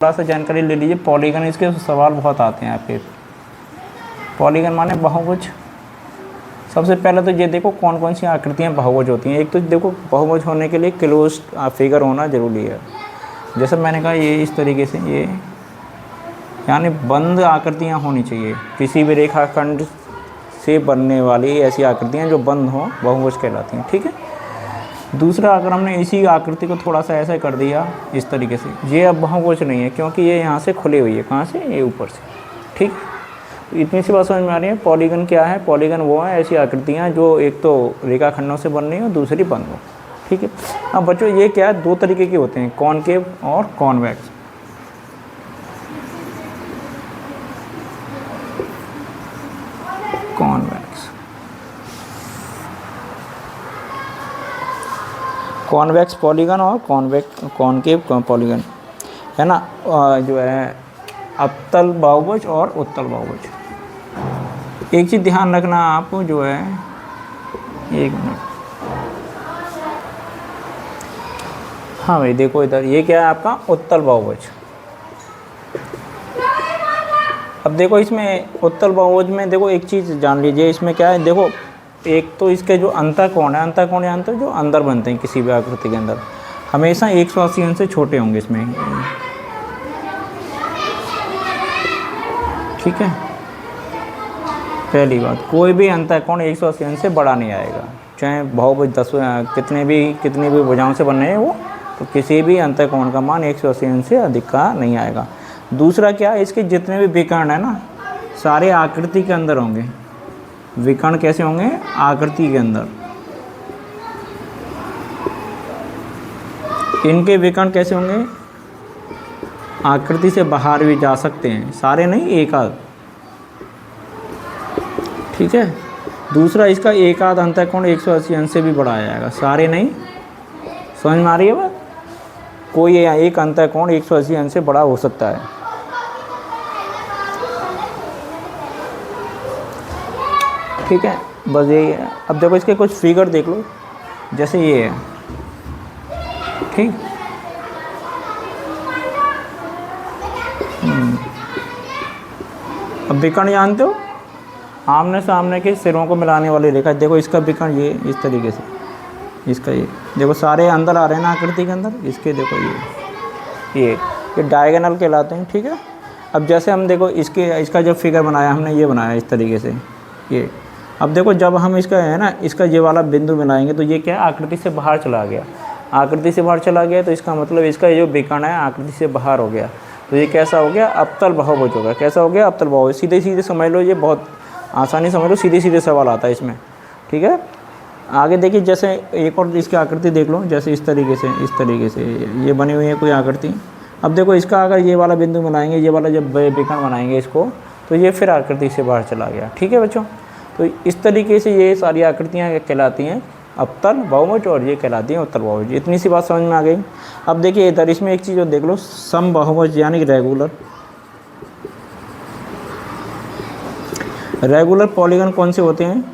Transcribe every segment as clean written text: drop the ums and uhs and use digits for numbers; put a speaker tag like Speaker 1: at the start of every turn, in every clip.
Speaker 1: थोड़ा सा जानकारी ले लीजिए। पॉलीगन, इसके सवाल बहुत आते हैं आपके। पॉलीगन माने बहुभुज। सबसे पहले तो ये देखो कौन कौन सी आकृतियाँ बहुभुज होती हैं। एक तो देखो बहुभुज होने के लिए क्लोज फिगर होना ज़रूरी है। जैसे मैंने कहा ये इस तरीके से, ये यानी बंद आकृतियाँ होनी चाहिए। किसी भी रेखाखंड से बनने वाली ऐसी आकृतियाँ जो बंद हों बहुभुज कहलाती हैं। ठीक है। दूसरा, अगर हमने इसी आकृति को थोड़ा सा ऐसा कर दिया इस तरीके से, ये अब बहुभुज नहीं है क्योंकि ये यहाँ से खुली हुई है। कहाँ से? ये ऊपर से। ठीक। तो इतनी सी बात समझ में आ रही है। पॉलीगन क्या है? पॉलीगन वो है ऐसी आकृतियाँ जो एक तो रेखाखंडों से बन रही हो, दूसरी बंद हो। ठीक है। अब बच्चों ये क्या है, दो तरीके के होते हैं, कॉनकेव और कॉन्वेक्स। कॉन्वेक्स पॉलीगन और कॉनकेव पॉलीगन है ना। जो है अवतल बहुभुज और उत्तल बहुभुज। एक चीज़ ध्यान रखना आप, जो है, एक मिनट, हाँ भाई देखो इधर, ये क्या है आपका उत्तल बहुभुज। अब देखो इसमें उत्तल बहुभुज में देखो एक चीज़ जान लीजिए, इसमें क्या है, देखो एक तो इसके जो अंतःकोण है, अंतःकोण जानते हो जो अंदर बनते हैं किसी भी आकृति के अंदर, हमेशा 180 अंश से छोटे होंगे इसमें। ठीक है। पहली बात, कोई भी अंतःकोण 180 अंश से बड़ा नहीं आएगा, चाहे बहुभुज 10 कितनी भी भुजाओं से बने हैं वो, तो किसी भी अंतःकोण का मान 180 अंश से अधिक का नहीं आएगा। दूसरा क्या, इसके जितने भी विकर्ण है ना, सारे आकृति के अंदर होंगे। विकर्ण कैसे होंगे? आकृति के अंदर। इनके विकर्ण कैसे होंगे? आकृति से बाहर भी जा सकते हैं, सारे नहीं, एक आध। ठीक है। दूसरा, इसका एक आध अंतःकोण 180 अंश से भी बड़ा आ जाएगा, सारे नहीं। समझ में आ रही है बात? कोई एक अंतःकोण 180 अंश से बड़ा हो सकता है। ठीक है, बस यही है। अब देखो इसके कुछ फिगर देख लो, जैसे ये है। ठीक। अब विकर्ण जानते हो, आमने सामने के सिरों को मिलाने वाली रेखा। देखो इसका विकर्ण ये इस तरीके से, इसका ये देखो सारे अंदर आ रहे हैं ना आकृति के अंदर। इसके देखो ये डायगोनल कहलाते हैं। ठीक है। अब जैसे हम देखो इसका जो फिगर बनाया हमने, ये बनाया इस तरीके से ये। अब देखो जब हम इसका है ना, इसका ये वाला बिंदु मिलाएंगे तो ये क्या है, आकृति से बाहर चला गया। आकृति से बाहर चला गया तो इसका मतलब इसका ये जो विकर्ण है आकृति से बाहर हो गया, तो ये कैसा हो गया? अवतल बहुभुज हो गया। कैसा हो गया? अवतल बहुभुज। सीधे सीधे समझ लो, ये बहुत आसानी समझ लो, सीधे सीधे सवाल आता है इसमें। ठीक है। आगे देखिए, जैसे एक और इसकी आकृति देख लो, जैसे इस तरीके से ये बनी हुई है कोई आकृति। अब देखो इसका अगर ये वाला बिंदु बनाएंगे, ये वाला जब विकर्ण बनाएंगे इसको, तो ये फिर आकृति से बाहर चला गया। ठीक है बच्चों। तो इस तरीके से ये सारी आकृतियाँ कहलाती हैं अवतल बहुभुज, और ये कहलाती हैं उत्तल बहुभुज। इतनी सी बात समझ में आ गई। अब देखिए इधर इसमें एक चीज़ और देख लो, समबाहुभुज यानी कि रेगुलर पॉलीगन कौन से होते हैं?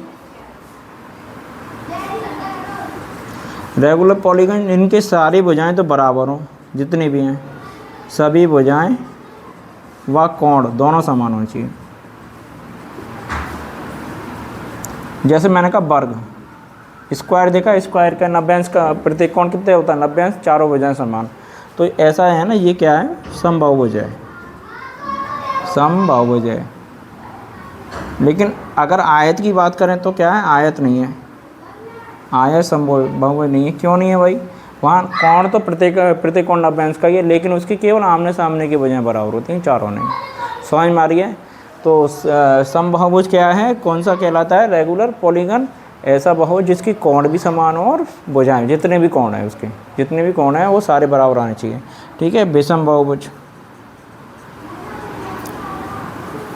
Speaker 1: रेगुलर पॉलीगन, इनके सारी भुजाएं तो बराबर हों, जितनी भी हैं सभी भुजाएं व कोण दोनों समान होनी चाहिए। जैसे मैंने कहा वर्ग, स्क्वायर देखा, स्क्वायर का 90 अंश का प्रत्येक कोण कितने होता है? 90 अंश, चारों भुजाएं समान। तो ऐसा है ना, ये क्या है? समबाहुभुज है, समबाहुभुज है। लेकिन अगर आयत की बात करें तो क्या है? आयत नहीं है, आयत समबाहुभुज नहीं है। क्यों नहीं है भाई? वहाँ कोण तो प्रत्येक कोण 90 अंश का ही है, लेकिन उसकी केवल आमने सामने की भुजाएं बराबर होती हैं, चारों नहीं। समझ में आ रही है? तो समबाहुभुज क्या है? कौन सा कहलाता है? रेगुलर पॉलीगन ऐसा बहुभुज जिसकी कोण भी समान हो और भुजाएं, जितने भी कोण हैं उसके, जितने भी कोण हैं वो सारे बराबर आने चाहिए। ठीक है। विषम बहुभुज,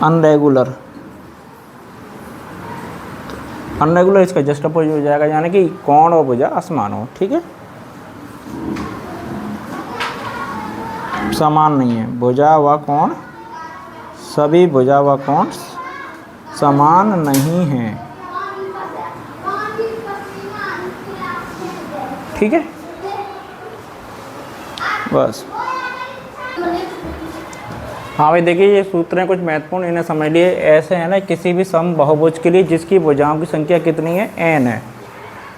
Speaker 1: अनरेगुलर इसका जस्ट अपोजिट हो जाएगा, यानी कि कोण और भुजा असमान हो। ठीक है। समान नहीं है, भुजा व कोण, सभी भुजा व कोण समान नहीं हैं। ठीक है। बस हाँ भाई देखिए, ये सूत्र हैं कुछ महत्वपूर्ण, इन्हें समझ लिए। ऐसे है ना, किसी भी सम बहुभुज के लिए जिसकी भुजाओं की संख्या कितनी है, n है,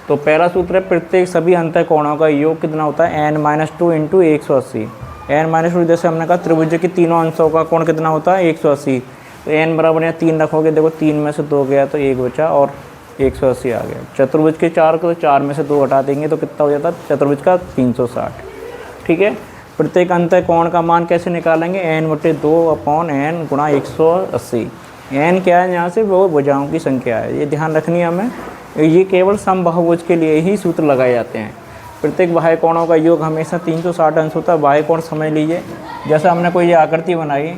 Speaker 1: तो पहला सूत्र है प्रत्येक सभी अंतः कोणों का योग कितना होता है, n-2 इंटू 180। n-2 जैसे हमने कहा त्रिभुज के तीनों अंशों का कोण कितना होता है, 180। तो n बराबर यहाँ 3 रखोगे, देखो 3 में से 2 गया तो 1 बचा और 180 आ गया। चतुर्भुज के 4 को, तो 4 में से 2 हटा देंगे तो कितना हो जाता है चतुर्भुज का 360। ठीक है, प्रत्येक अंतः कोण का मान कैसे निकालेंगे, n/2/n गुणा 180। n क्या है यहाँ से, वो भुजाओं की संख्या है, ये ध्यान रखनी है हमें। ये केवल समबाहुभुज के लिए ही सूत्र लगाए जाते हैं। प्रत्येक बाह्य कोणों का योग हमेशा 360 अंश होता है। बाह्य कोण समझ लीजिए, जैसे हमने कोई ये आकृति बनाई,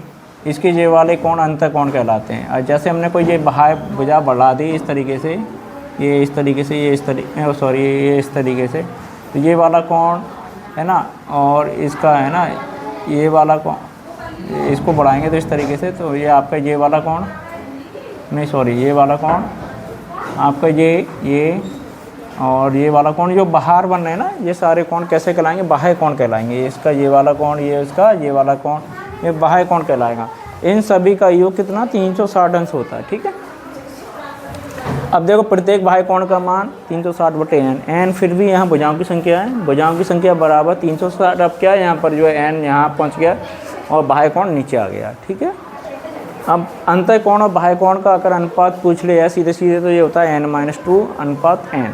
Speaker 1: इसके ये वाले कोण अंतः कोण कहलाते हैं। और जैसे हमने कोई ये बाह्य भुजा बढ़ा दी इस तरीके से, ये इस तरीके से, ये इस तरीके, सॉरी ये इस तरीके से, तो ये वाला कोण है ना, और इसका है ना ये वाला कोण, इसको बढ़ाएंगे तो इस तरीके से, तो ये आपका ये वाला कोण, नहीं सॉरी ये वाला कोण आपका ये और ये वाला कोण जो बाहर बन रहे हैं ना, ये सारे कोण कैसे कहलाएंगे, बाह्य कोण कहलाएंगे। इसका ये वाला कोण, ये इसका ये वाला कोण, ये बाह्य कोण कहलाएगा। इन सभी का योग कितना 360 अंश होता है। ठीक है, अब देखो प्रत्येक बाह्य कोण का मान 360/n, n फिर भी यहाँ भुजाओं की संख्या है, भुजाओं की संख्या बराबर 360। अब क्या है यहाँ पर जो है n यहाँ पहुँच गया और बाह्य कोण नीचे आ गया। ठीक है, अब अंतः कोण और बाह्य कोण का अगर अनुपात पूछ ले सीधे सीधे तो ये होता है n-2/n।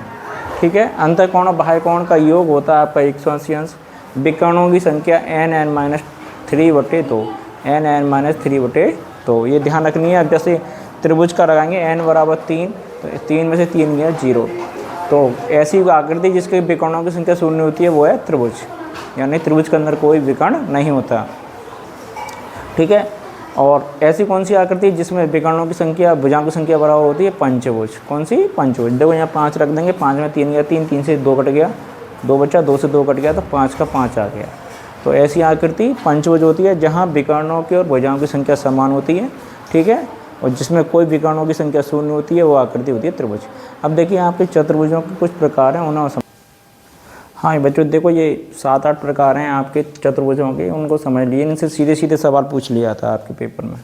Speaker 1: ठीक है, अंतः कोण और बाह्य कोण का योग होता है आपका 180 अंश। विकर्णों की संख्या n-3/2, n-3/2, ये ध्यान रखनी है। अब जैसे त्रिभुज का लगाएंगे n बराबर 3, तो 3 में से 3 गया 0, तो ऐसी आकृति जिसके विकर्णों की संख्या 0 होती है वो है त्रिभुज, यानी त्रिभुज के अंदर कोई विकर्ण नहीं होता। ठीक है, और ऐसी कौन सी आकृति जिसमें विकर्णों की संख्या भुजाओं की संख्या बराबर होती है, पंचभुज। कौन सी, पंचभुज। देखो यहाँ 5 रख देंगे, 5 में 3 गया 3, 3 से 2 कट गया, 2 बचा, 2 से 2 कट गया तो 5 का 5 आ गया। तो ऐसी आकृति पंचभुज होती है जहाँ विकर्णों की और भुजाओं की संख्या समान होती है। ठीक है, और जिसमें कोई विकर्णों की संख्या 0 होती है वो आकृति होती है त्रिभुज। अब देखिए आपके चतुर्भुजों के कुछ प्रकार हैं, उन्हें हाँ बच्चों देखो ये 7-8 प्रकार हैं आपके चतुर्भुजों के, उनको समझ लिए। इनसे सीधे सीधे सवाल पूछ लिया था आपके पेपर में,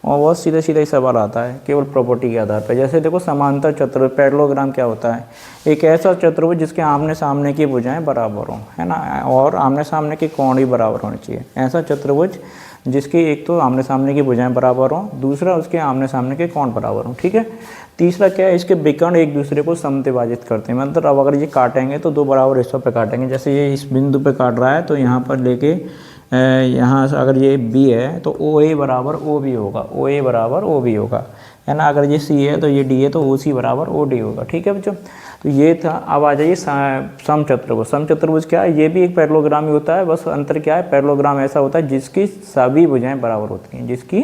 Speaker 1: और बहुत सीधे सीधे सवाल आता है केवल प्रॉपर्टी के आधार पर। जैसे देखो समांतर चतुर्भुज, पैरेललोग्राम क्या होता है, एक ऐसा चतुर्भुज जिसके आमने सामने की भुजाएं बराबर हों, है ना, और आमने सामने के कोण भी बराबर होने चाहिए। ऐसा चतुर्भुज जिसकी एक तो आमने सामने की भुजाएं बराबर हों, दूसरा उसके आमने सामने के कोण बराबर हों। ठीक है, तीसरा क्या है, इसके विकर्ण एक दूसरे को समद्विभाजित करते हैं। मतलब अब अगर ये काटेंगे तो 2 बराबर हिस्सों पे काटेंगे। जैसे ये इस बिंदु पे काट रहा है तो यहाँ पर लेके यहाँ से अगर ये B है तो OA बराबर OB होगा, OA बराबर OB होगा, है ना। अगर ये C है तो ये D है तो OC बराबर OD होगा। ठीक है बच्चों, तो ये था। अब आ जाइए समचतुर्भुज। समचतुर्भुज क्या है, ये भी एक पैरेललोग्राम ही होता है, बस अंतर क्या है, पैरेललोग्राम ऐसा होता है जिसकी सभी भुजाएं बराबर होती हैं, जिसकी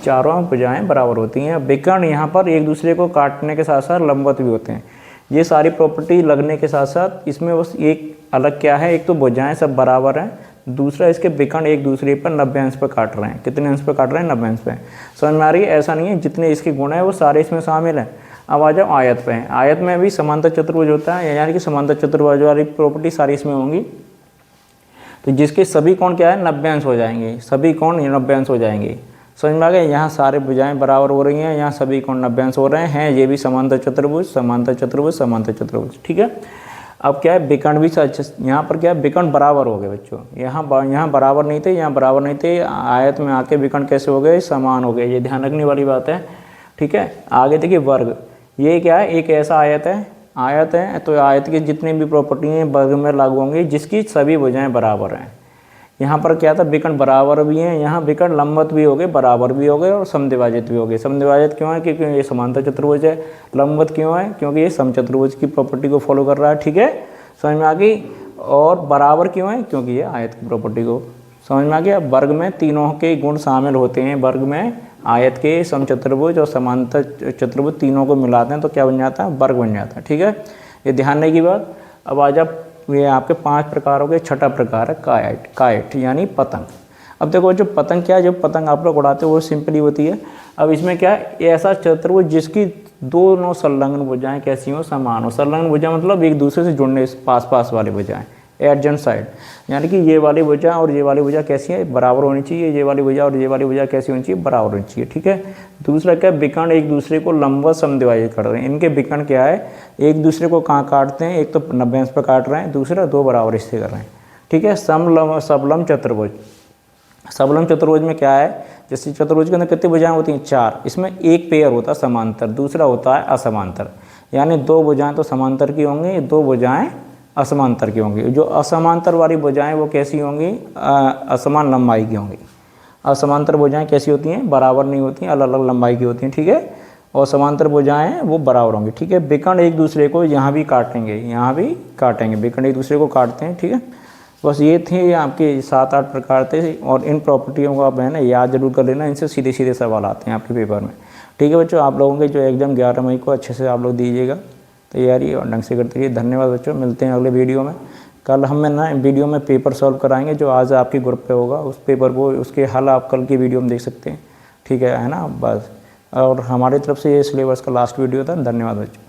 Speaker 1: चारों भुजाएं बराबर होती हैं। विकर्ण यहाँ पर एक दूसरे को काटने के साथ साथ लंबवत भी होते हैं। ये सारी प्रॉपर्टी लगने के साथ साथ इसमें बस एक अलग क्या है, एक तो भुजाएं सब बराबर हैं, दूसरा इसके विकर्ण एक दूसरे पर 90 अंश पर काट रहे हैं। कितने अंश पर काट रहे हैं, 90 अंश पे। समझ में आ रही है, ऐसा नहीं है जितने इसके गुण हैं वो सारे इसमें शामिल हैं। अब आ जाओ आयत पे। आयत में भी समांतर चतुर्भुज होता है, यानी कि समांतर चतुर्भुज वाली प्रॉपर्टी सारी इसमें होंगी। तो जिसके सभी कोण क्या है, 90 अंश हो जाएंगे, सभी कोण 90 अंश हो जाएंगे। समझ में आ गया, यहाँ सारे भुजाएं बराबर हो रही हैं, यहाँ सभी कोण 90 अंश हो रहे हैं। ये भी समांतर चतुर्भुज, समांतर चतुर्भुज, समांतर चतुर्भुज। ठीक है, अब क्या है, विकर्ण भी यहाँ पर क्या है, विकर्ण बराबर हो गए बच्चों। यहाँ बराबर नहीं थे, यहाँ बराबर नहीं थे, आयत में आके विकर्ण कैसे हो गए, समान हो गए। ये ध्यान रखने वाली बात है। ठीक है, आगे देखिए वर्ग। ये क्या है, एक ऐसा आयत है, तो आयत की जितनी भी प्रॉपर्टी हैं वर्ग में लागू होंगी जिसकी सभी भुजाएं बराबर हैं। यहाँ पर क्या था, विकर्ण बराबर भी हैं, यहाँ विकर्ण लंबवत भी हो गए, बराबर भी हो गए और समद्विभाजित भी हो गए। समद्विभाजित क्यों है, क्योंकि ये समांतर चतुर्भुज है। लंबवत क्यों है, क्योंकि ये समचतुर्भुज की प्रॉपर्टी को फॉलो कर रहा है। ठीक है, समझ में आ गई। और बराबर क्यों है, क्योंकि ये आयत की प्रॉपर्टी को, समझ में आ गया। वर्ग में तीनों के गुण शामिल होते हैं। वर्ग में आयत के, समचतुर्भुज और समांतर चतुर्भुज तीनों को मिलाते हैं तो क्या बन जाता है, वर्ग बन जाता है। ठीक है, ये ध्यान रखने की बात। अब आ जा, ये आपके 5 प्रकारों के छठा प्रकार है काइट यानी पतंग। अब देखो जो पतंग क्या है, जो पतंग आप लोग उड़ाते हो वो सिंपली होती है। अब इसमें क्या है, ऐसा चतुर्भुज जिसकी दोनों संलग्न भुजाएं कैसी हो, समान हो। संलग्न भुजा मतलब एक दूसरे से जुड़ने पास वाली भुजाएं, एडजेंट साइड, यानी कि ये वाली भुजा और ये वाली भुजा कैसी है, बराबर होनी चाहिए। ये वाली भुजा और ये वाली भुजा कैसी होनी चाहिए, बराबर होनी चाहिए। ठीक है। दूसरा क्या, विकर्ण एक दूसरे को लंबवत समद्विभाजित कर रहे हैं। इनके विकर्ण क्या है, एक दूसरे को कहाँ काटते हैं, एक तो 90 अंश पर काट रहे हैं, दूसरा 2 बराबर हिस्से कर रहे हैं। ठीक है। सबलम चतुर्भुज, सबलम चतुर्भुज में क्या है, जैसे चतुर्भुज के अंदर कितनी भुजाएं होती हैं, 4। इसमें एक पेयर होता है समांतर, दूसरा होता है असमांतर, यानी 2 भुजाएं तो समांतर की होंगी, 2 भुजाएं असमांतर की होंगी। जो असमांतर वाली भुजाएं वो कैसी होंगी, असमान लंबाई की होंगी। असमांतर भुजाएं कैसी होती हैं, बराबर नहीं होती हैं, अलग अलग लंबाई की होती हैं। ठीक है। और समांतर भुजाएं वो बराबर होंगी। ठीक है। विकर्ण एक दूसरे को यहाँ भी काटेंगे, यहाँ भी काटेंगे, विकर्ण एक दूसरे को काटते हैं। ठीक है। बस ये थे आपके 7-8 प्रकार थे, और इन प्रॉपर्टियों को आप है ना याद जरूर कर लेना, इनसे सीधे सीधे सवाल आते हैं आपके पेपर में। ठीक है बच्चों, आप लोगों के जो एग्ज़ाम 11 मई को अच्छे से आप लोग दीजिएगा, तैयारी और ढंग से करते रहिए। धन्यवाद बच्चों, मिलते हैं अगले वीडियो में। कल हम ना वीडियो में पेपर सॉल्व कराएंगे, जो आज आपके ग्रुप पे होगा, उस पेपर को उसके हल आप कल की वीडियो में देख सकते हैं। ठीक है ना, बस। और हमारी तरफ से ये सिलेबस का लास्ट वीडियो था। धन्यवाद बच्चों।